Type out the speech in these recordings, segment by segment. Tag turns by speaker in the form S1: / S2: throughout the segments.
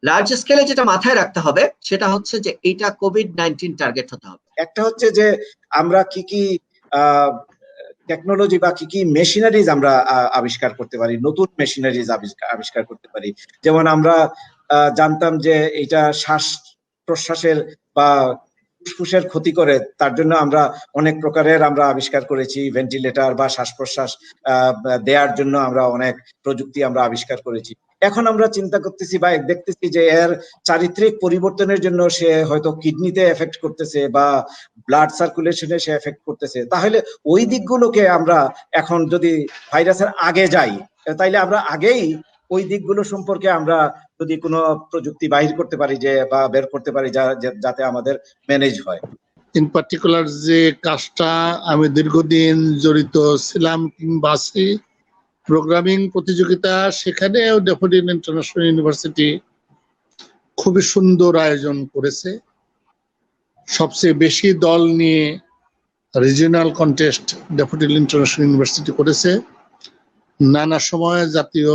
S1: Large স্কেলে যেটা মাথায় রাখতে হবে সেটা হচ্ছে যে এটা কোভিড-19 টার্গেট হতে হবে।
S2: একটা হচ্ছে যে আমরা কি কি টেকনোলজি বা কি কি মেশিনারিজ আমরা আবিষ্কার করতে পারি, নতুন মেশিনারিজ আবিষ্কার করতে পারি। যেমন আমরা জানতাম যে এটা শ্বাস প্রশ্বাসের বা ফুসফুসের ক্ষতি করে, তার জন্য আমরা অনেক প্রকারের আমরা আবিষ্কার করেছি, ভেন্টিলেটর বা শ্বাস প্রশ্বাস দেওয়ার জন্য আমরা অনেক প্রযুক্তি আমরা আবিষ্কার করেছি। এখন আমরা চিন্তা করতেছি বা দেখতেছি যে এর চারিত্রিক পরিবর্তনের জন্য সে হয়তো কিডনিতে এফেক্ট করতেছে বা ব্লাড সার্কুলেশনে সে এফেক্ট করতেছে। তাহলে ওই দিকগুলোকে আমরা এখন যদি ভাইরাসের আগে যাই, তাইলে আমরা আগেই ওই দিকগুলো সম্পর্কে আমরা যদি কোনো প্রযুক্তি বাহির করতে পারি যে বা বের করতে পারি যাতে আমাদের ম্যানেজ হয়।
S3: ইন পার্টিকুলার যে কাজটা আমি দীর্ঘদিন জড়িত ছিলাম কিংবা আছি, প্রোগ্রামিং প্রতিযোগিতা, সেখানেও ড্যাফোডিল ইন্টারন্যাশনাল ইউনিভার্সিটি খুবই সুন্দর আয়োজন করেছে। সবচেয়ে বেশি দল নিয়ে regional contest daffodil international university করেছে। নানা সময়ে জাতীয়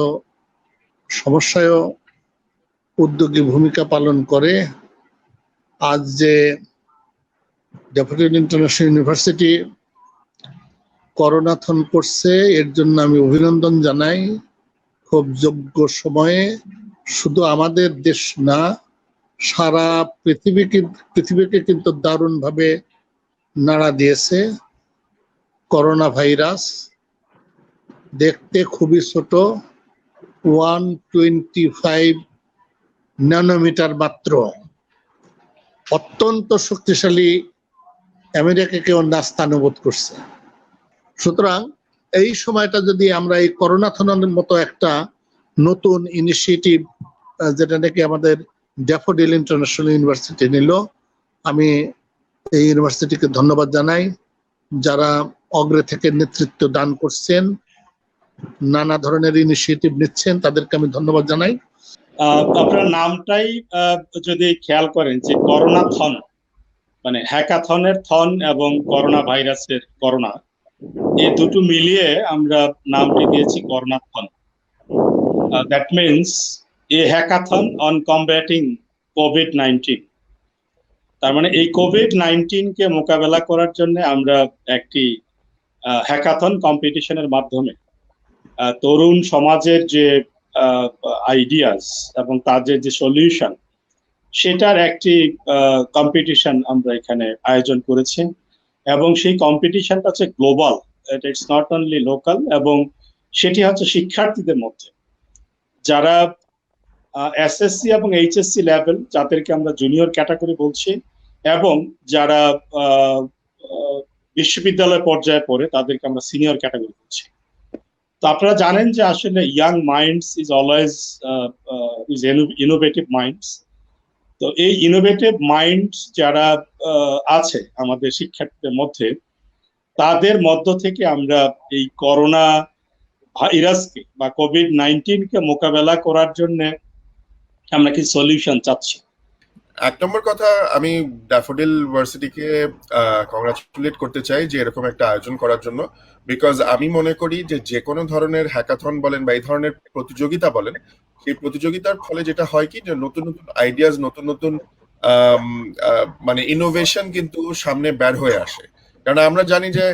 S3: সমস্যায়ও উদ্যোগী ভূমিকা পালন করে। আজ যে ড্যাফোডিল ইন্টারন্যাশনাল ইউনিভার্সিটি করোনাথন করছে, এর জন্য আমি অভিনন্দন জানাই। খুব যোগ্য সময়ে শুধু আমাদের দেশ না, সারা পৃথিবীকে কিন্তু দারুণভাবে নাড়া দিয়েছে। করোনা ভাইরাস দেখতে খুবই ছোট, 125 ন্যানোমিটার মাত্র, অত্যন্ত শক্তিশালী, আমেরিকাকেও নাস্তানুবোধ করছে। সুতরাং এই সময়টা যদি আমরা এই করোনাথনের মতো একটা নতুন ইনিশিয়েটিভ, যেটা নাকি আমাদের ড্যাফোডিল ইন্টারন্যাশনাল ইউনিভার্সিটি নিল, আমি এই ইউনিভার্সিটিকে ধন্যবাদ জানাই। যারা অগ্রে থেকে নেতৃত্ব দান করছেন, নানা ধরনের ইনিশিয়েটিভ নিচ্ছেন, তাদেরকে আমি ধন্যবাদ জানাই।
S4: আপনার নামটাই যদি খেয়াল করেন যে করোনাথন, মানে হ্যাকাথনের থন এবং করোনা ভাইরাসের করোনা, এই দুটো মিলিয়ে আমরা নামটি দিয়েছি coronathon. That means a hackathon on combating কোভিড-19। তার মানে এই কোভিড-19 কে মোকাবেলা করার জন্য আমরা একটি হ্যাকাথন কম্পিটিশনের মাধ্যমে তরুণ সমাজের যে আইডিয়াস এবং তাদের যে সলিউশন, সেটার একটি কম্পিটিশন আমরা এখানে আয়োজন করেছি। এবং সেই কম্পিটিশনটা হচ্ছে global, it's not only local, এবং সেটি হচ্ছে শিক্ষার্থীদের মধ্যে যারা এসএসসি এবং এইচএসসি লেভেল, যাদেরকে আমরা জুনিয়র ক্যাটাগরি বলছি, এবং যারা বিশ্ববিদ্যালয় পর্যায়ে পড়ে তাদেরকে আমরা সিনিয়র ক্যাটাগরি বলছি। তো আপনারা জানেন যে আসলে young minds is always innovative minds. তো এই ইনোভেটিভ মাইন্ডস যারা আছে আমাদের শিক্ষার্থীদের মধ্যে, তাদের মধ্য থেকে আমরা এই করোনা ভাইরাসকে বা কোভিড-19 কে মোকাবেলা করার জন্য আমরা কি সলিউশন চাচ্ছি।
S5: এক নম্বর কথা, আমি ড্যাফোডিল ইউনিভার্সিটিকে কংগ্রাচুলেট করতে চাই যে এরকম একটা আয়োজন করার জন্য। বিকজ আমি মনে করি যে কোনো ধরনের হ্যাকাথন বলেন বা এই ধরনের প্রতিযোগিতা বলেন, সেই প্রতিযোগিতার ফলে যেটা হয় কি, যে নতুন নতুন আইডিয়াস, নতুন নতুন মানে ইনোভেশন কিন্তু সামনে বের হয়ে আসে। কারণ আমরা জানি যে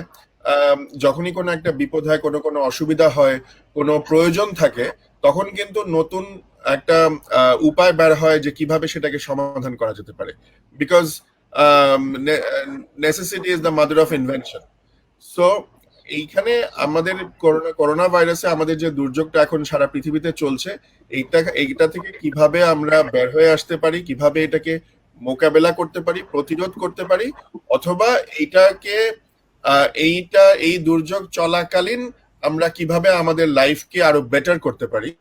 S5: যখনই কোনো একটা বিপদ হয়, কোনো অসুবিধা হয়, কোনো প্রয়োজন থাকে, তখন কিন্তু নতুন একটা উপায় বের হয় যে কিভাবে সেটাকে সমাধান করা যেতে পারে। Because necessity is the mother of invention. So এইখানে আমাদের করোনা ভাইরাসে আমাদের যে দুর্যোগটা এখন সারা পৃথিবীতে চলছে, এইটা থেকে কিভাবে আমরা বের হয়ে আসতে পারি, কিভাবে এটাকে মোকাবেলা করতে পারি, প্রতিরোধ করতে পারি, অথবা এই দুর্যোগ চলাকালীন আমরা কিভাবে আমাদের লাইফকে আরো বেটার করতে পারি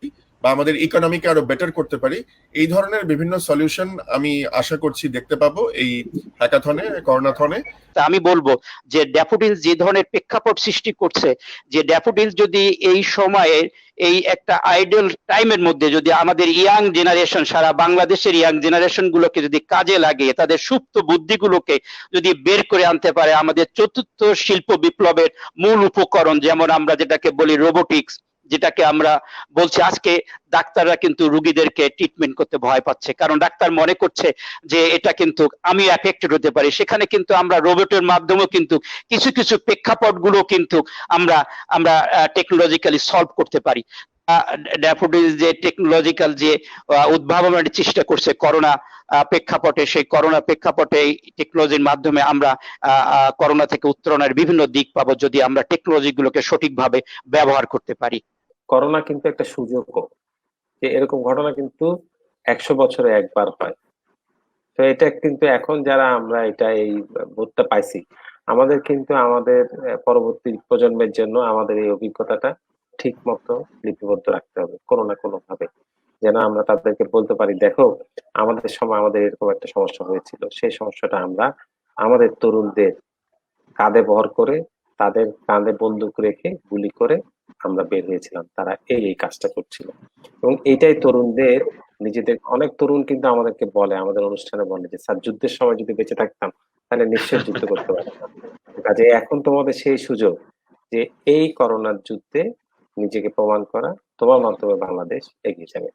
S5: বা আমাদের ইকোনমিকে আরো বেটার করতে পারি, এই ধরনের বিভিন্ন সলিউশন আমি আশা করছি দেখতে পাবো এই হ্যাকাথনে, করোনাথনে।
S6: আমি বলবো যে ড্যাফোডিলস যে ধরনের প্রেক্ষাপট সৃষ্টি করছে, যে ড্যাফোডিলস যদি এই সময়ে এই একটা আইডিয়াল টাইমের মধ্যে যদি আমাদের ইয়াং জেনারেশন, সারা বাংলাদেশের ইয়াং জেনারেশন গুলোকে যদি কাজে লাগিয়ে তাদের সুপ্ত বুদ্ধিগুলোকে যদি বের করে আনতে পারে, আমাদের চতুর্থ শিল্প বিপ্লবের মূল উপকরণ, যেমন আমরা যেটাকে বলি রোবোটিক্স, যেটাকে আমরা বলছি আজকে ডাক্তাররা কিন্তু রোগীদেরকে ট্রিটমেন্ট করতে ভয় পাচ্ছে, কারণ ডাক্তার মনে করছে যে এটা কিন্তু আমি অ্যাফেক্টেড হতে পারি। সেখানে কিন্তু আমরা রোবটের মাধ্যমেও কিন্তু কিছু কিছু প্রেক্ষাপটগুলো কিন্তু আমরা আমরা টেকনোলজিক্যালি সলভ করতে পারি। ড্যাফোডিল যে টেকনোলজিক্যাল যে উদ্ভাবনের চেষ্টা করছে করোনা প্রেক্ষাপটে, সেই করোনা প্রেক্ষাপটে এই টেকনোলজির মাধ্যমে আমরা করোনা থেকে উত্তরণের বিভিন্ন দিক পাবো যদি আমরা টেকনোলজি গুলোকে সঠিকভাবে ব্যবহার করতে পারি।
S7: করোনা কিন্তু একটা সুযোগ, যে এরকম ঘটনা কিন্তু 100 বছরে একবার হয়। তো এটা কিন্তু এখন যারা আমরা এই বোধটা পাইছি, আমাদের কিন্তু আমাদের পরবর্তী প্রজন্মের জন্য আমাদের এই অভিজ্ঞতাটা ঠিক মতো লিপিবদ্ধ রাখতে হবে কোনো না কোনো ভাবে, যেন আমরা তাদেরকে বলতে পারি, দেখো আমাদের সময় আমাদের এরকম একটা সমস্যা হয়েছিল, সেই সমস্যাটা আমরা আমাদের তরুণদের কাঁধে ভর করে, তাদের কাঁধে বন্দুক রেখে গুলি করে আমরা বের হয়েছিলাম, তারা এই কাজটা করছিল। এবং এইটাই তরুণদের নিজেদের, অনেক তরুণ কিন্তু আমাদেরকে বলে, আমাদের অনুষ্ঠানে বলে যে স্যার যুদ্ধের সময় যদি বেঁচে থাকতাম তাহলে নিশ্চয়ই যুদ্ধ করতে পারতাম। কাজে এখন তোমাদের সেই সুযোগ যে এই করোনার যুদ্ধে নিজেকে প্রমাণ করা, তোমার মাধ্যমে বাংলাদেশ এগিয়ে যাবে।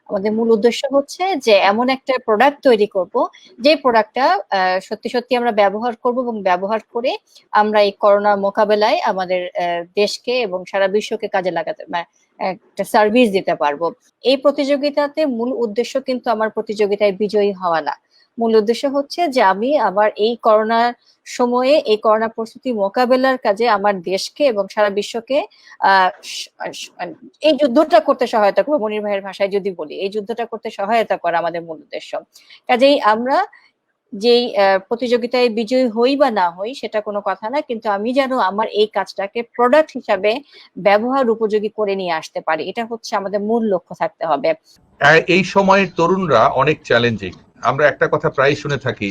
S8: আমাদের মূল উদ্দেশ্য হচ্ছে যে এমন একটা প্রোডাক্ট তৈরি করব যে প্রোডাক্টটা সত্যি সত্যি আমরা ব্যবহার করব এবং ব্যবহার করে আমরা এই করোনা মোকাবেলায় আমাদের দেশকে এবং সারা বিশ্বকে কাজে লাগাতে একটা সার্ভিস দিতে পারবো। এই প্রতিযোগিতাতে মূল উদ্দেশ্য কিন্তু আমার প্রতিযোগিতায় বিজয়ী হওয়া না, মূল উদ্দেশ্য হচ্ছে যে আমি আবার এই করোনার সময়ে এই করোনা পরিস্থিতি মোকাবেলার কাজে আমার দেশকে এবং সারা বিশ্বকে এই যুদ্ধটা করতে সহায়তা করবো। মনির ভাইয়ের ভাষায় যদি বলি, এই যুদ্ধটা করতে সহায়তা করা আমাদের মূল উদ্দেশ্য। কাজেই আমরা যেই প্রতিযোগিতায় বিজয়ী হই বা না হই সেটা কোনো কথা না, কিন্তু আমি যেন আমার এই কাজটাকে প্রোডাক্ট হিসাবে ব্যবহার উপযোগী করে নিয়ে আসতে পারি, এটা হচ্ছে আমাদের মূল লক্ষ্য থাকতে হবে।
S9: এই সময়ের তরুণরা অনেক চ্যালেঞ্জিং। আমরা একটা কথা প্রায় শুনে থাকি,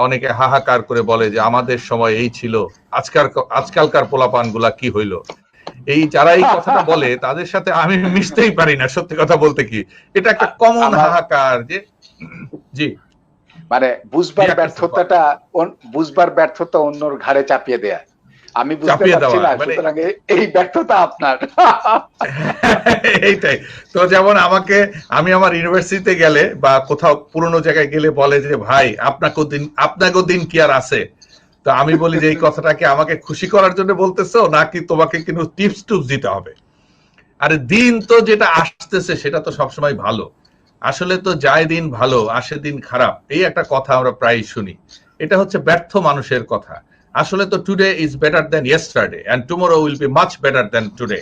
S9: অনেকে হাহাকার করে বলে যে আমাদের সময় এই ছিল, আজকালকার পোলাপান গুলা কি হইলো। এই যারা এই কথাটা বলে তাদের সাথে আমি মিশতেই পারি না, সত্যি কথা বলতে। কি এটা একটা কমন হাহাকার যে জি
S10: মানে বুঝবার ব্যর্থতা অন্যর ঘাড়ে চাপিয়ে দেয়া। আমি বুঝতে পারছি না, সুতরাং এই ব্যর্থতা আপনার।
S9: এইটাই তো, যেমন আমি আমার ইউনিভার্সিটিতে গেলে বা কোথাও পুরোনো জায়গায় গেলে বলে যে ভাই আপনাকে দিন কি আর আছে, তো আমি বলি যে এই কথাটাকে আমাকে খুশি করার জন্য বলতেছো নাকি তোমাকে কিন্তু টিপস দিতে হবে? আরে দিন তো যেটা আসতেছে সেটা তো সবসময় ভালো, আসলে তো যায় দিন ভালো আসে দিন খারাপ, এই একটা কথা আমরা প্রায় শুনি। এটা হচ্ছে ব্যর্থ মানুষের কথা। আসলে তো today is better than yesterday and tomorrow will be much better than today.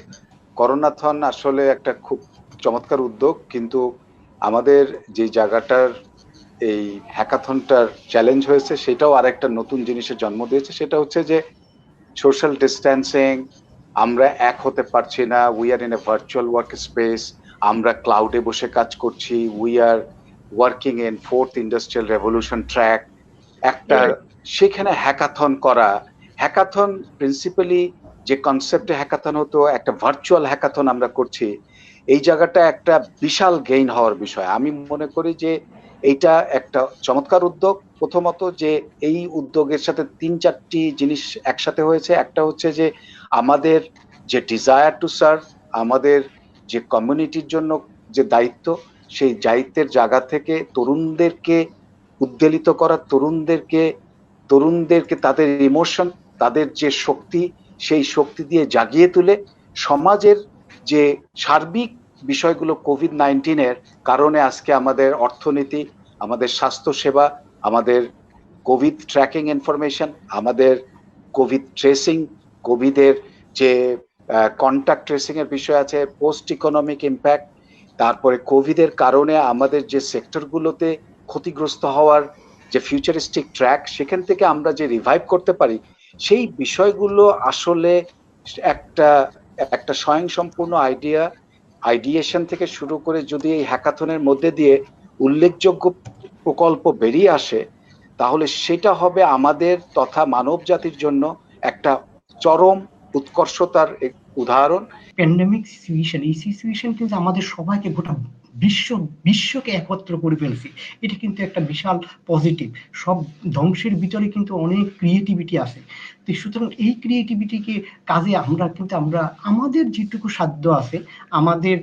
S10: করোনাথন আসলে একটা খুব চমৎকার উদ্যোগ, কিন্তু আমাদের যে জায়গাটার এই হ্যাকাথনটার চ্যালেঞ্জ হয়েছে সেটাও আরেকটা নতুন জিনিসের জন্ম দিয়েছে, সেটা হচ্ছে যে সোশ্যাল ডিস্ট্যান্সিং, আমরা এক হতে পারছি না, we are in a virtual work space, আমরা ক্লাউডে বসে কাজ করছি, we are working in fourth industrial revolution track, একটা সেখানে হ্যাকাথন করা। হ্যাকাথন প্রিন্সিপালি যে কনসেপ্টে হ্যাকাথন হতো, একটা ভার্চুয়াল হ্যাকাথন আমরা করছি, এই জায়গাটা একটা বিশাল গেইন হওয়ার বিষয়। আমি মনে করি যে এইটা একটা চমৎকার উদ্যোগ। প্রথমত যে এই উদ্যোগের সাথে 3-4টি জিনিস একসাথে হয়েছে। একটা হচ্ছে যে আমাদের যে ডিজায়ার টু সার্ভ, আমাদের যে কমিউনিটির জন্য যে দায়িত্ব, সেই দায়িত্বের জায়গা থেকে তরুণদেরকে উদ্বেলিত করা, তরুণদেরকে তাদের ইমোশন, তাদের যে শক্তি, সেই শক্তি দিয়ে জাগিয়ে তুলে সমাজের যে সার্বিক বিষয়গুলো কোভিড-19-এর কারণে আজকে আমাদের অর্থনীতি, আমাদের স্বাস্থ্যসেবা, আমাদের কোভিড ট্র্যাকিং ইনফরমেশন, আমাদের কোভিড ট্রেসিং, কোভিডের যে কন্ট্যাক্ট ট্রেসিং এর বিষয় আছে, পোস্ট ইকোনমিক ইম্প্যাক্ট, তারপরে কোভিডের কারণে আমাদের যে সেক্টরগুলোতে ক্ষতিগ্রস্ত হওয়ার যে ফিউচারিস্টিক ট্র্যাক, সেখান থেকে আমরা যে রিভাইভ করতে পারি, সেই বিষয়গুলো আসলে একটা স্বয়ংসম্পূর্ণ আইডিয়েশন থেকে শুরু করে যদি এই হ্যাকাথনের মধ্যে দিয়ে উল্লেখযোগ্য প্রকল্প বেরিয়ে আসে, তাহলে সেটা হবে আমাদের তথা মানব জাতির জন্য একটা চরম উৎকর্ষতার উদাহরণ।
S11: প্যান্ডেমিক সিচুয়েশন, এই সিচুয়েশন কিন্তু আমাদের সবাইকে গোটা বিশ্বকে একত্র করে ফেলছি, এটা কিন্তু একটা বিশাল পজিটিভ। সব ধ্বংসের ভিতরে কিন্তু অনেক ক্রিয়েটিভিটি আছে। তো সুতরাং এই ক্রিয়েটিভিটিকে কাজে আমরা আমাদের যেটুকু সাধ্য আছে, আমাদের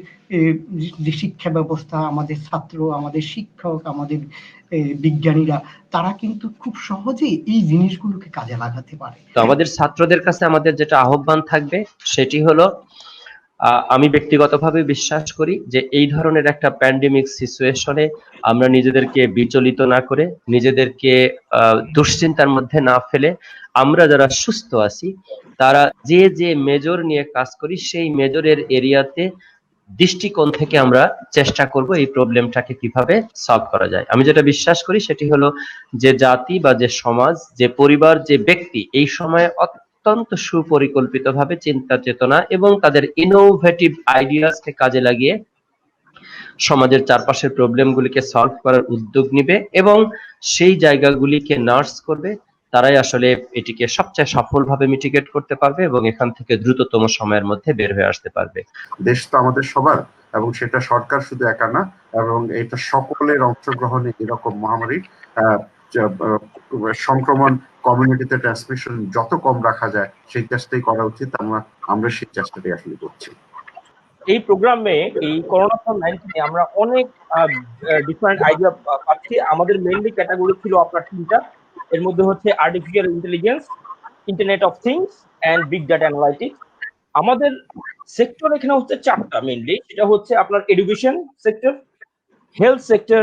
S11: যে শিক্ষা ব্যবস্থা, আমাদের ছাত্র, আমাদের শিক্ষক, আমাদের বিজ্ঞানীরা, তারা কিন্তু খুব সহজেই এই জিনিসগুলোকে কাজে লাগাতে পারে।
S12: তো আমাদের ছাত্রদের কাছে আমাদের যেটা আহ্বান থাকবে সেটি হলো, আমি ব্যক্তিগতভাবে বিশ্বাস করি যে এই ধরনের একটা প্যান্ডেমিক সিচুয়েশনে আমরা নিজেদেরকে বিচলিত না করে, নিজেদেরকে দুশ্চিন্তার মধ্যে না ফেলে, আমরা যারা সুস্থ আছি তারা যে যে মেজর নিয়ে কাজ করি সেই মেজরের এরিয়াতে দৃষ্টিকোণ থেকে আমরা চেষ্টা করব এই প্রবলেমটাকে কিভাবে সলভ করা যায়। আমি যেটা বিশ্বাস করি সেটি হলো যে জাতি বা যে সমাজ, যে পরিবার, যে ব্যক্তি এই সময়ে অত্যন্ত সুপরিকল্পিতভাবে চিন্তা চেতনা এবং তাদের ইনোভেটিভ আইডিয়াসকে কাজে লাগিয়ে সমাজের চারপাশের প্রবলেমগুলিকে সলভ করার উদ্যোগ নিবে এবং সেই জায়গাগুলিকে নার্স করবে, তারাই আসলে এটিকে সবচেয়ে সফলভাবে মিটিগেট করতে পারবে এবং এখান থেকে দ্রুততম সময়ের মধ্যে বের হয়ে আসতে পারবে।
S13: দেশ তো আমাদের সবার, এবং সেটা সরকার শুধু একা না, এবং এটা সকলের অংশগ্রহণে এরকম মহামারী সংক্রমণ, কমিউনিটিতে ট্রান্সমিশন যত কম রাখা যায় সেই চেষ্টাই করা উচিত। আমরা সেই চেষ্টাটাই আসলে করছি।
S14: এই প্রোগ্রামে এই করোনা 19 আমরা অনেক ডিফারেন্ট আইডিয়া পাচ্ছি। আমাদের মেইনলি ক্যাটাগরি ছিল আপনার তিনটা, এর মধ্যে হচ্ছে artificial intelligence, internet of things and big data analytics. আমাদের সেক্টর এখানে হচ্ছে চারটা মেইনলি, সেটা হচ্ছে আপনার education sector, health sector,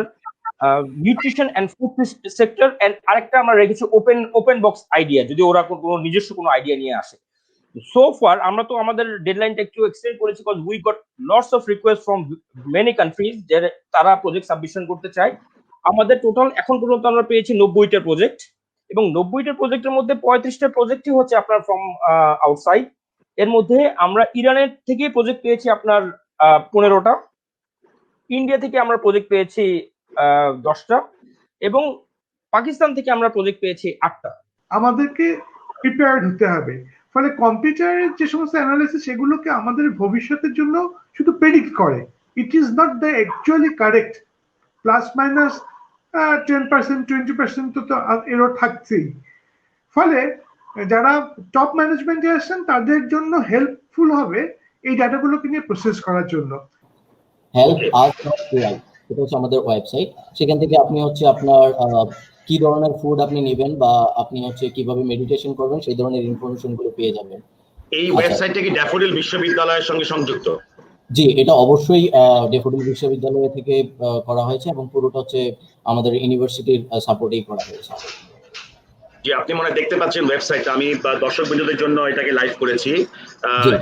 S14: nutrition and food sector, and আরেকটা আমরা রেখেছি ওপেন বক্স আইডিয়া, যদি ওরা কোনো নিজস্ব কোনো আইডিয়া নিয়ে আসে। সো ফার আমরা তো আমাদের ডেডলাইনটা একটু এক্সটেন্ড করেছি, because we got lots of request from many countries যে তারা প্রজেক্ট সাবমিশন করতে চায়। আমাদের টোটাল এখন পর্যন্ত আমরা পেয়েছি 90টা প্রজেক্ট, এবং 90টা প্রজেক্টের মধ্যে 35টা প্রজেক্টই হচ্ছে আপনার ফ্রম আউটসাইড। এর মধ্যে আমরা ইরানের থেকে প্রজেক্ট পেয়েছি আপনার 15টা, ইন্ডিয়া থেকে আমরা প্রজেক্ট পেয়েছি 10টা, এবং পাকিস্তান থেকে আমরা প্রজেক্ট পেয়েছি 8টা।
S15: আমাদেরকে প্রিপেয়ার্ড হতে হবে। ফলে কম্পিউটারের যে সমস্ত অ্যানালিসিস সেগুলোকে আমাদের ভবিষ্যতের জন্য শুধু প্রেডিক্ট করে, it is not the actually correct. Plus minus 10% 20% তো এরও থাকছেই। ফলে যারা টপ ম্যানেজমেন্টে আসছেন তাদের জন্য হেল্পফুল হবে এই ডাটাগুলোকে নিয়ে প্রসেস করার জন্য।
S16: help.us.ai এটা হচ্ছে আমাদের ওয়েবসাইট। সেখান থেকে আপনি হচ্ছে আপনার কি ধরনের ফুড আপনি নেবেন বা আপনি হচ্ছে কিভাবে মেডিটেশন করবেন সেই ধরনের ইনফরমেশন গুলো পেয়ে যাবেন।
S17: এই ওয়েবসাইটটা কি ড্যাফোডিল বিশ্ববিদ্যালয়ের সঙ্গে সংযুক্ত?
S16: জি, এটা অবশ্যই ড্যাফোডিল বিশ্ববিদ্যালয় থেকে করা হয়েছে এবং পুরোটা হচ্ছে আমাদের ইউনিভার্সিটির সাপোর্টেই করা হয়েছে।
S17: জি, আপনি মনে দেখতে পাচ্ছেন ওয়েবসাইটটা, আমি দর্শক বন্ধুদের জন্য এটাকে লাইভ করেছি।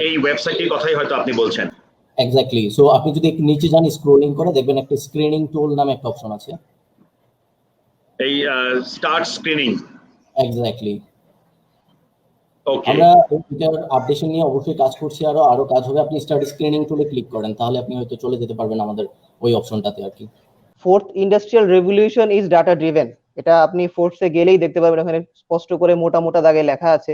S17: এই ওয়েবসাইটের কথাই হয়তো আপনি বলছেন।
S16: এক্স্যাক্টলি। সো আপনি যদি একটু নিচে যান, স্ক্রলিং করে দেখবেন একটা স্ক্রিনিং টুল নামে একটা অপশন আছে।
S17: এই স্টার্ট স্ক্রিনিং।
S16: এক্স্যাক্টলি।
S17: ওকে,
S16: আমরা এটার আপডেশন নিয়ে অবশ্যই কাজ করছি, আরো কাজ হবে। আপনি স্টার্ট স্ক্রিনিং টুলে ক্লিক করেন, তাহলে আপনি হয়তো চলে যেতে পারবেন আমাদের ওই অপশনটাতে আর কি।
S18: Fourth industrial revolution is data driven, এটা আপনি ফোর্থে গেলেই দেখতে পাবেন, ওখানে স্পষ্ট করে মোটা মোটা দাগে লেখা আছে।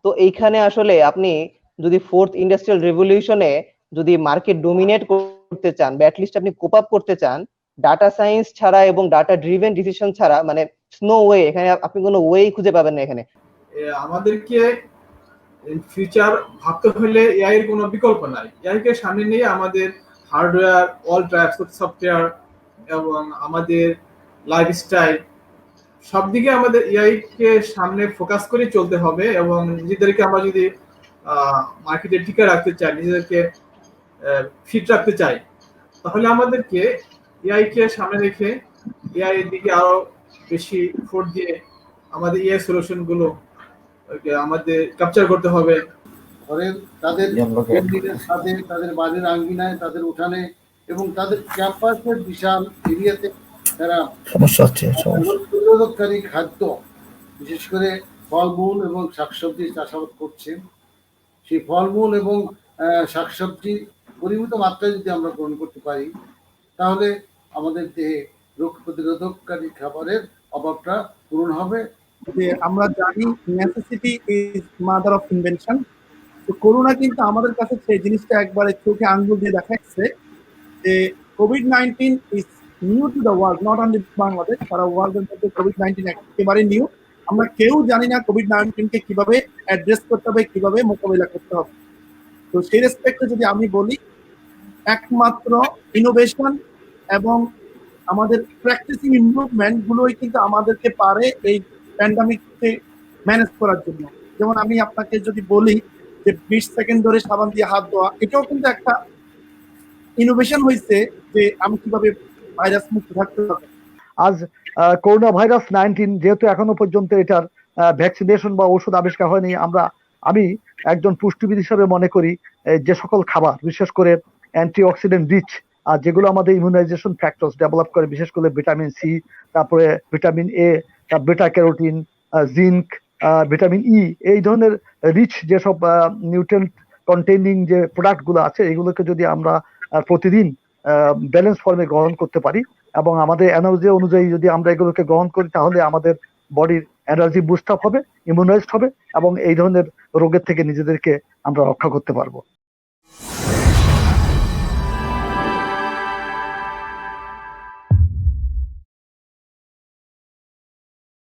S18: তো এইখানে আসলে আপনি যদি ফোর্থ ইন্ডাস্ট্রিয়াল রেভলিউশনে যদি মার্কেট ডোমিনেট করতে চান বা অ্যাটলিস্ট আপনি কোপ আপ করতে চান, ডাটা সায়েন্স ছাড়া এবং ডাটা ড্রিভেন ডিসিশন ছাড়া মানে স্নো ওয়ে, এখানে আপনি কোনো ওয়েই খুঁজে পাবেন না। এখানে
S19: আমাদেরকে ফিউচার ভাবতে হলে এআই এর কোনো বিকল্প নাই। এআই কে সামনে নিয়ে আমাদের hardware, all types of software এবং আমাদের লাইফস্টাইল সব দিকে আমাদের এআই কে সামনে ফোকাস করে চলতে হবে, এবং নিজেদেরকে আমরা যদি মার্কেটে টিকে রাখতে চাই, নিজেদেরকে ফিট রাখতে চাই, তাহলে আমাদেরকে এআই কে সামনে রেখে এআই এর দিকে আরো বেশি ফোর্স দিয়ে আমাদের এআই সলিউশন গুলো আমাদের ক্যাপচার করতে হবে।
S20: তাদের সাথে, তাদের বাড়ির আঙ্গিনায়, তাদের উঠানে এবং তাদের ক্যাম্পাসের বিশাল এরিয়াতে তারা প্রতিরোধকারী খাদ্য, বিশেষ করে ফলমূল এবং শাকসবজি চাষাবাদ করছেন। সেই ফলমূল এবং শাকসবজি পরিমিত মাত্রায় যদি আমরা গ্রহণ করতে পারি, তাহলে আমাদের দেহে রোগ প্রতিরোধকারী খাবারের অভাবটা পূরণ হবে।
S21: যে আমরা জানি necessity is mother of invention. তো করোনা কিন্তু আমাদের কাছে সেই জিনিসটা একবারে চোখে আঙ্গুল দিয়ে দেখাচ্ছে যে COVID-19 is new to the world, not only Bangladesh, সারা ওয়ার্ল্ডের মধ্যে COVID-19 একেবারে নিউ। আমরা কেউ জানি না COVID-19 কে কিভাবে অ্যাড্রেস করতে হবে, কিভাবে মোকাবিলা করতে হবে। তো সেই রেসপেক্টে যদি আমি বলি, একমাত্র ইনোভেশন এবং আমাদের প্র্যাকটিসিং ইমপ্রুভমেন্ট গুলোই কিন্তু আমাদেরকে পারে এই প্যান্ডামিককে ম্যানেজ করার জন্য। যেমন আমি আপনাকে যদি বলি যে 20 সেকেন্ড ধরে সাবান দিয়ে হাত ধোয়া, এটাও কিন্তু একটা ইনোভেশন হয়েছে যে আমি কিভাবে ভাইরাস মুক্ত থাকতে পারবো।
S1: আজ করোনা ভাইরাস 19 যেহেতু এখনো পর্যন্ত এটার ভ্যাকসিনেশন বা ওষুধ আবিষ্কার হয়নি, আমি একজন পুষ্টিবিদ হিসেবে মনে করি যে সকল খাবার বিশেষ করে অ্যান্টিঅক্সিডেন্ট রিচ আর যেগুলো আমাদের ইমিউনাইজেশন ফ্যাক্টরস ডেভেলপ করে, বিশেষ করে ভিটামিন সি, তারপরে ভিটামিন এ, বেটা ক্যারোটিন, জিঙ্ক, ভিটামিন ই, এই ধরনের রিচ যেসব নিউট্রিয়েন্ট কন্টেইনিং যে প্রোডাক্টগুলো আছে এগুলোকে যদি আমরা প্রতিদিন ব্যালেন্স ফর্মে গ্রহণ করতে পারি এবং আমাদের এনার্জি অনুযায়ী যদি আমরা এগুলোকে গ্রহণ করি, তাহলে আমাদের বডির এনার্জি বুস্ট আপ হবে, ইমিউনাইজড হবে এবং এই ধরনের রোগের থেকে নিজেদেরকে আমরা রক্ষা করতে পারবো।